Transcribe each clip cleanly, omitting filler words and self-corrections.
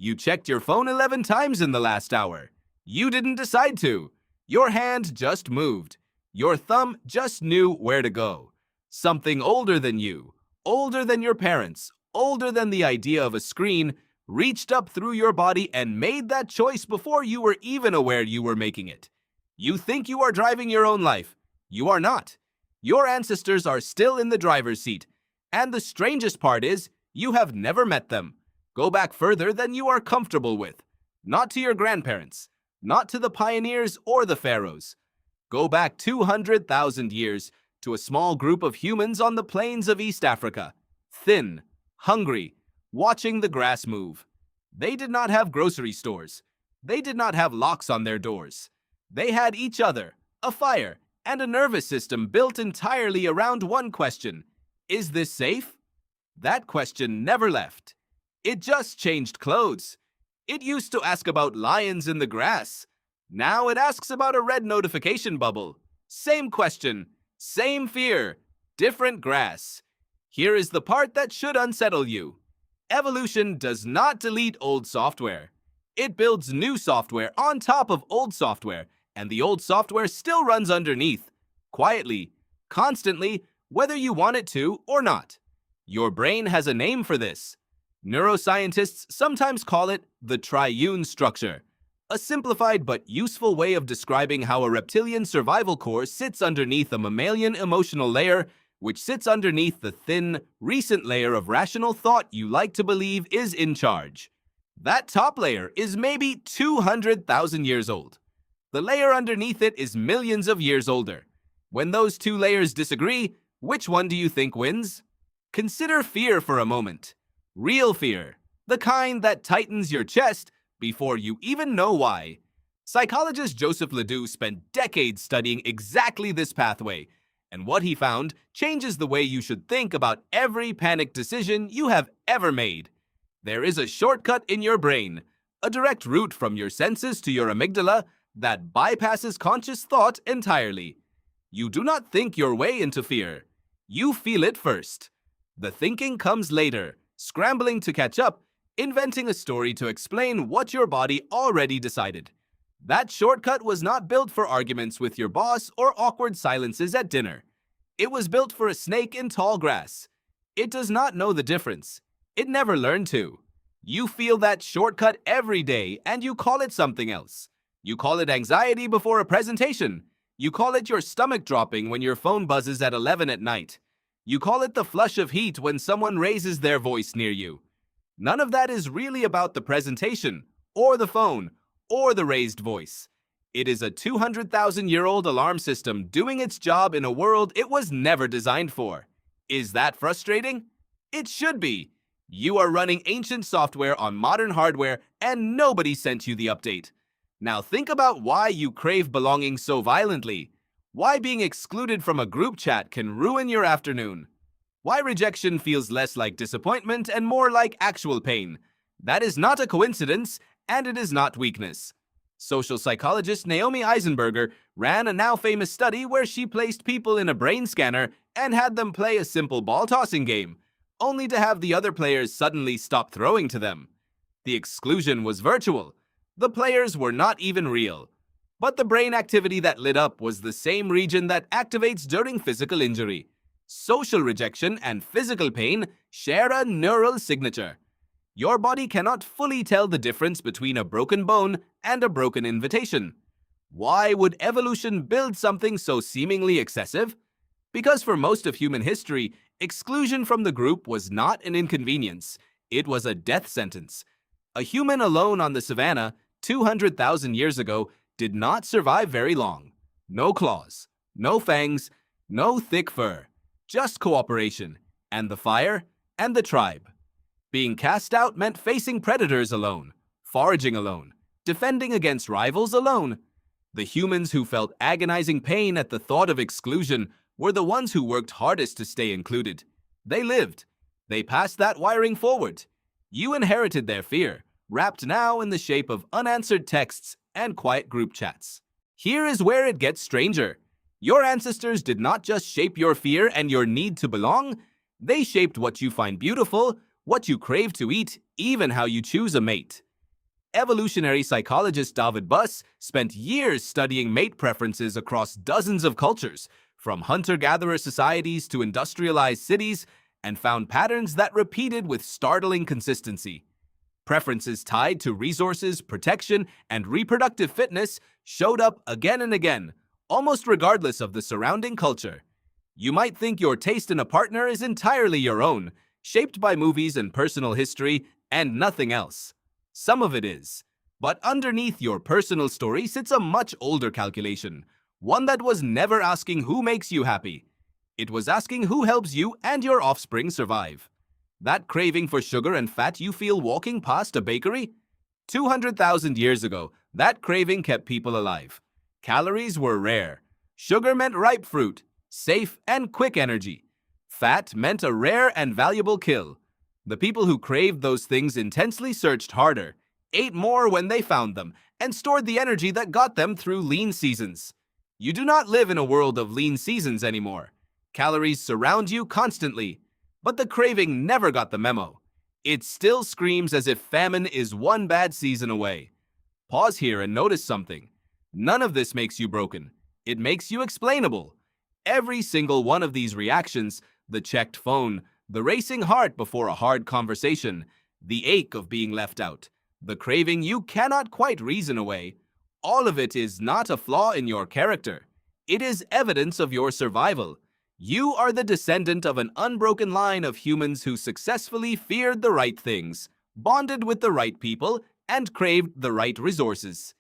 You checked your phone 11 times in the last hour. You didn't decide to. Your hand just moved. Your thumb just knew where to go. Something older than you, older than your parents, older than the idea of a screen, reached up through your body and made that choice before you were even aware you were making it. You think you are driving your own life. You are not. Your ancestors are still in the driver's seat. And the strangest part is, you have never met them. Go back further than you are comfortable with. Not to your grandparents. Not to the pioneers or the pharaohs. Go back 200,000 years to a small group of humans on the plains of East Africa. Thin, hungry, watching the grass move. They did not have grocery stores. They did not have locks on their doors. They had each other, a fire, and a nervous system built entirely around one question. Is this safe? That question never left. It just changed clothes. It used to ask about lions in the grass. Now it asks about a red notification bubble. Same question, same fear, different grass. Here is the part that should unsettle you. Evolution does not delete old software. It builds new software on top of old software, and the old software still runs underneath, quietly, constantly, whether you want it to or not. Your brain has a name for this. Neuroscientists sometimes call it the triune structure, a simplified but useful way of describing how a reptilian survival core sits underneath a mammalian emotional layer, which sits underneath the thin, recent layer of rational thought you like to believe is in charge. That top layer is maybe 200,000 years old. The layer underneath it is millions of years older. When those two layers disagree, which one do you think wins? Consider fear for a moment. Real fear, the kind that tightens your chest before you even know why. Psychologist Joseph Ledoux spent decades studying exactly this pathway, and what he found changes the way you should think about every panic decision you have ever made. There is a shortcut in your brain, a direct route from your senses to your amygdala that bypasses conscious thought entirely. You do not think your way into fear. You feel it first. The thinking comes later, scrambling to catch up, inventing a story to explain what your body already decided. That shortcut was not built for arguments with your boss or awkward silences at dinner. It was built for a snake in tall grass. It does not know the difference. It never learned to. You feel that shortcut every day and you call it something else. You call it anxiety before a presentation. You call it your stomach dropping when your phone buzzes at 11 at night. You call it the flush of heat when someone raises their voice near you. None of that is really about the presentation, or the phone, or the raised voice. It is a 200,000-year-old alarm system doing its job in a world it was never designed for. Is that frustrating? It should be. You are running ancient software on modern hardware and nobody sent you the update. Now think about why you crave belonging so violently. Why being excluded from a group chat can ruin your afternoon. Why rejection feels less like disappointment and more like actual pain. That is not a coincidence, and it is not weakness. Social psychologist Naomi Eisenberger ran a now-famous study where she placed people in a brain scanner and had them play a simple ball-tossing game, only to have the other players suddenly stop throwing to them. The exclusion was virtual. The players were not even real. But the brain activity that lit up was the same region that activates during physical injury. Social rejection and physical pain share a neural signature. Your body cannot fully tell the difference between a broken bone and a broken invitation. Why would evolution build something so seemingly excessive? Because for most of human history, exclusion from the group was not an inconvenience. It was a death sentence. A human alone on the savannah, 200,000 years ago, did not survive very long. No claws, no fangs, no thick fur. Just cooperation, and the fire, and the tribe. Being cast out meant facing predators alone, foraging alone, defending against rivals alone. The humans who felt agonizing pain at the thought of exclusion were the ones who worked hardest to stay included. They lived. They passed that wiring forward. You inherited their fear, wrapped now in the shape of unanswered texts and quiet group chats. Here is where it gets stranger. Your ancestors did not just shape your fear and your need to belong. They shaped what you find beautiful, what you crave to eat, even how you choose a mate. Evolutionary psychologist David Buss spent years studying mate preferences across dozens of cultures, from hunter-gatherer societies to industrialized cities, and found patterns that repeated with startling consistency. Preferences tied to resources, protection, and reproductive fitness showed up again and again, almost regardless of the surrounding culture. You might think your taste in a partner is entirely your own, shaped by movies and personal history, and nothing else. Some of it is. But underneath your personal story sits a much older calculation, one that was never asking who makes you happy. It was asking who helps you and your offspring survive. That craving for sugar and fat you feel walking past a bakery? 200,000 years ago, that craving kept people alive. Calories were rare. Sugar meant ripe fruit, safe and quick energy. Fat meant a rare and valuable kill. The people who craved those things intensely searched harder, ate more when they found them, and stored the energy that got them through lean seasons. You do not live in a world of lean seasons anymore. Calories surround you constantly. But the craving never got the memo. It still screams as if famine is one bad season away. Pause here and notice something. None of this makes you broken. It makes you explainable. Every single one of these reactions, the checked phone, the racing heart before a hard conversation, the ache of being left out, the craving you cannot quite reason away, all of it is not a flaw in your character. It is evidence of your survival. You are the descendant of an unbroken line of humans who successfully feared the right things, bonded with the right people, and craved the right resources.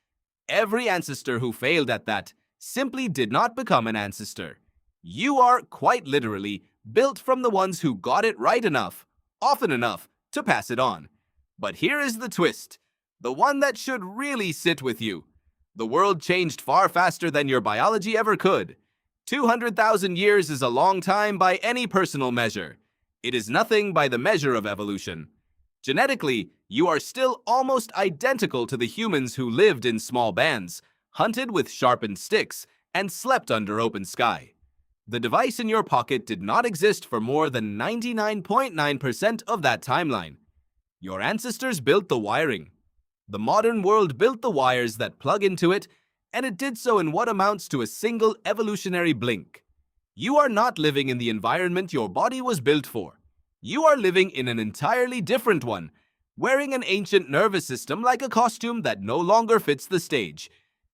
Every ancestor who failed at that simply did not become an ancestor. You are, quite literally, built from the ones who got it right enough, often enough, to pass it on. But here is the twist, the one that should really sit with you. The world changed far faster than your biology ever could. 200,000 years is a long time by any personal measure. It is nothing by the measure of evolution. Genetically, you are still almost identical to the humans who lived in small bands, hunted with sharpened sticks, and slept under open sky. The device in your pocket did not exist for more than 99.9% of that timeline. Your ancestors built the wiring. The modern world built the wires that plug into it, and it did so in what amounts to a single evolutionary blink. You are not living in the environment your body was built for. You are living in an entirely different one, wearing an ancient nervous system like a costume that no longer fits the stage.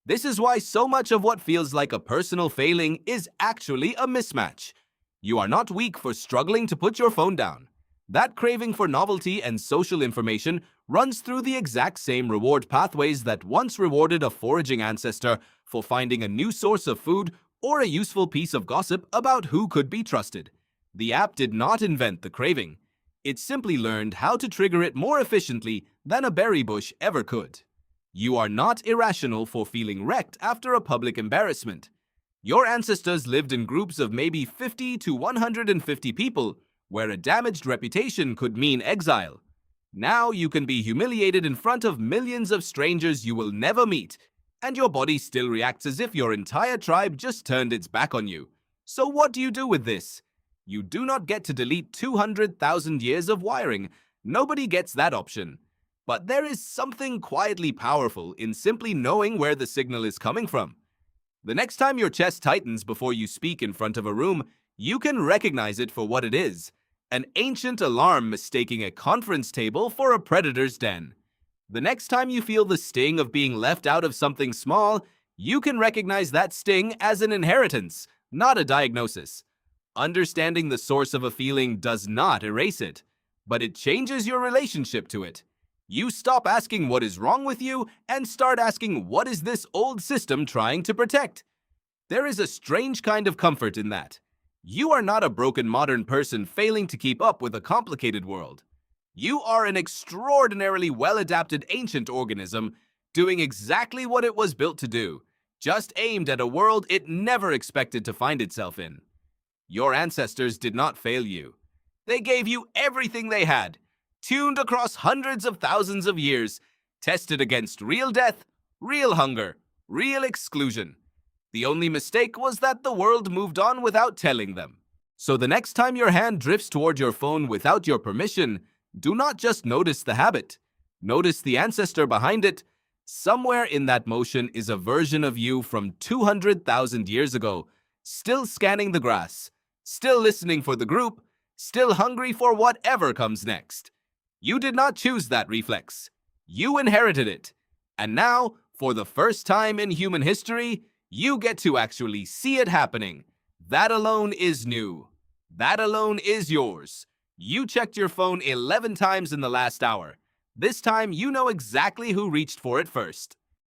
This is why so much of what feels like a personal failing is actually a mismatch. You are not weak for struggling to put your phone down. That craving for novelty and social information runs through the exact same reward pathways that once rewarded a foraging ancestor for finding a new source of food or a useful piece of gossip about who could be trusted. The app did not invent the craving. It simply learned how to trigger it more efficiently than a berry bush ever could. You are not irrational for feeling wrecked after a public embarrassment. Your ancestors lived in groups of maybe 50 to 150 people, where a damaged reputation could mean exile. Now you can be humiliated in front of millions of strangers you will never meet, and your body still reacts as if your entire tribe just turned its back on you. So what do you do with this? You do not get to delete 200,000 years of wiring. Nobody gets that option. But there is something quietly powerful in simply knowing where the signal is coming from. The next time your chest tightens before you speak in front of a room, you can recognize it for what it is. An ancient alarm mistaking a conference table for a predator's den. The next time you feel the sting of being left out of something small, you can recognize that sting as an inheritance, not a diagnosis. Understanding the source of a feeling does not erase it, but it changes your relationship to it. You stop asking what is wrong with you and start asking what is this old system trying to protect. There is a strange kind of comfort in that. You are not a broken modern person failing to keep up with a complicated world. You are an extraordinarily well-adapted ancient organism doing exactly what it was built to do, just aimed at a world it never expected to find itself in. Your ancestors did not fail you. They gave you everything they had, tuned across hundreds of thousands of years, tested against real death, real hunger, real exclusion. The only mistake was that the world moved on without telling them. So the next time your hand drifts toward your phone without your permission, do not just notice the habit. Notice the ancestor behind it. Somewhere in that motion is a version of you from 200,000 years ago, still scanning the grass, still listening for the group, still hungry for whatever comes next. You did not choose that reflex. You inherited it. And now, for the first time in human history, you get to actually see it happening. That alone is new. That alone is yours. You checked your phone 11 times in the last hour. This time, you know exactly who reached for it first.